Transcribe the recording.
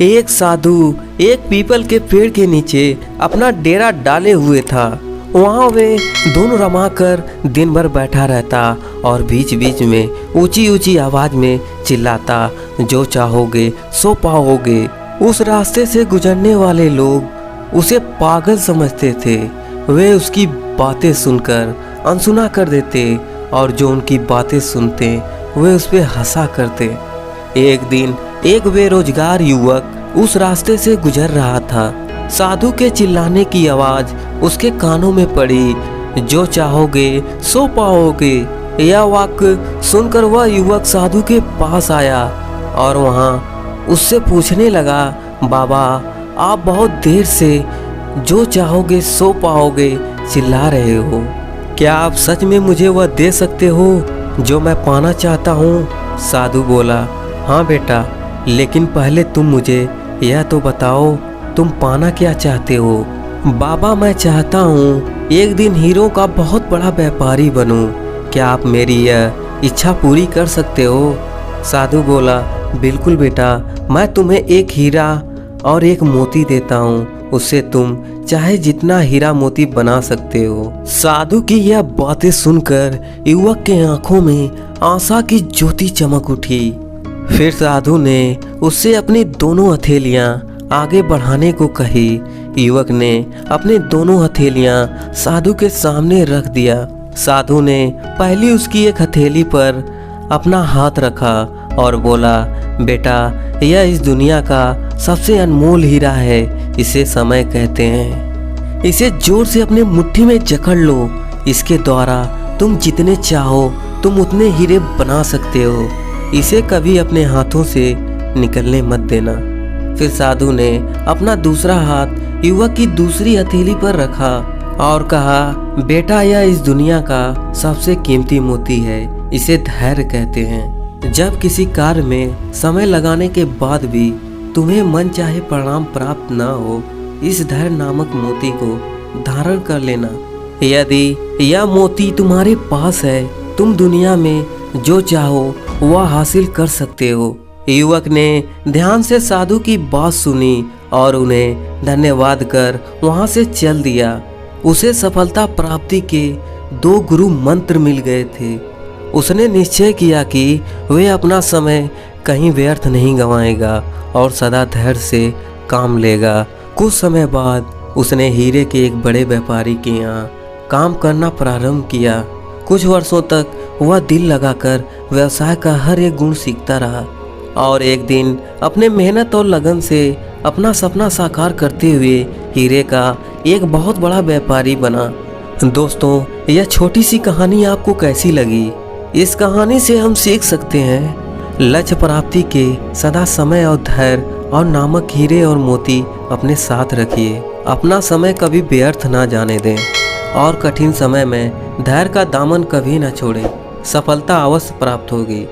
एक साधु एक पीपल के पेड़ के नीचे अपना डेरा डाले हुए था। वहाँ वे धुन रमाकर दिन भर बैठा रहता और बीच बीच में ऊंची ऊंची आवाज में चिल्लाता, जो चाहोगे सो पाओगे। उस रास्ते से गुजरने वाले लोग उसे पागल समझते थे। वे उसकी बातें सुनकर अनसुना कर देते और जो उनकी बातें सुनते वे उस पर हंसा करते। एक दिन एक बेरोजगार युवक उस रास्ते से गुजर रहा था। साधु के चिल्लाने की आवाज उसके कानों में पड़ी, जो चाहोगे सो पाओगे। यह वाक्य सुनकर वह युवक साधु के पास आया और वहाँ उससे पूछने लगा, बाबा आप बहुत देर से जो चाहोगे सो पाओगे चिल्ला रहे हो, क्या आप सच में मुझे वह दे सकते हो जो मैं पाना चाहता हूँ? साधु बोला, हाँ बेटा, लेकिन पहले तुम मुझे यह तो बताओ तुम पाना क्या चाहते हो? बाबा मैं चाहता हूँ एक दिन हीरों का बहुत बड़ा व्यापारी बनूं। क्या आप मेरी यह इच्छा पूरी कर सकते हो? साधु बोला, बिल्कुल बेटा, मैं तुम्हें एक हीरा और एक मोती देता हूँ, उससे तुम चाहे जितना हीरा मोती बना सकते हो। साधु की यह बातें सुनकर युवक के आंखों में आशा की ज्योति चमक उठी। फिर साधु ने उससे अपनी दोनों हथेलियां आगे बढ़ाने को कही। युवक ने अपनी दोनों हथेलियां साधु के सामने रख दिया। साधु ने पहली उसकी एक हथेली पर अपना हाथ रखा और बोला, बेटा यह इस दुनिया का सबसे अनमोल हीरा है, इसे समय कहते हैं। इसे जोर से अपने मुट्ठी में जकड़ लो, इसके द्वारा तुम जितने चाहो तुम उतने हीरे बना सकते हो। इसे कभी अपने हाथों से निकलने मत देना। फिर साधु ने अपना दूसरा हाथ युवक की दूसरी हथेली पर रखा और कहा, बेटा यह इस दुनिया का सबसे कीमती मोती है, इसे धैर्य कहते हैं। जब किसी कार्य में समय लगाने के बाद भी तुम्हें मन चाहे परिणाम प्राप्त न हो, इस धैर्य नामक मोती को धारण कर लेना। यदि यह मोती तुम्हारे पास है, तुम दुनिया में जो चाहो वह हासिल कर सकते हो। युवक ने ध्यान से साधु की बात सुनी और उन्हें धन्यवाद कर वहां से चल दिया। उसे सफलता प्राप्ति के 2 गुरु मंत्र मिल गए थे। उसने निश्चय किया कि वे अपना समय कहीं व्यर्थ नहीं गंवाएगा और सदा धैर्य से काम लेगा। कुछ समय बाद उसने हीरे के एक बड़े व्यापारी के यहाँ काम करना प्रारंभ किया। कुछ वर्षों तक वह दिल लगाकर व्यवसाय का हर एक गुण सीखता रहा और एक दिन अपने मेहनत और लगन से अपना सपना साकार करते हुए हीरे का एक बहुत बड़ा व्यापारी बना। दोस्तों, यह छोटी सी कहानी आपको कैसी लगी? इस कहानी से हम सीख सकते हैं, लक्ष्य प्राप्ति के सदा समय और धैर्य और नामक हीरे और मोती अपने साथ रखिए। अपना समय कभी व्यर्थ ना जाने दें और कठिन समय में धैर्य का दामन कभी ना छोड़ें। सफलता अवश्य प्राप्त होगी।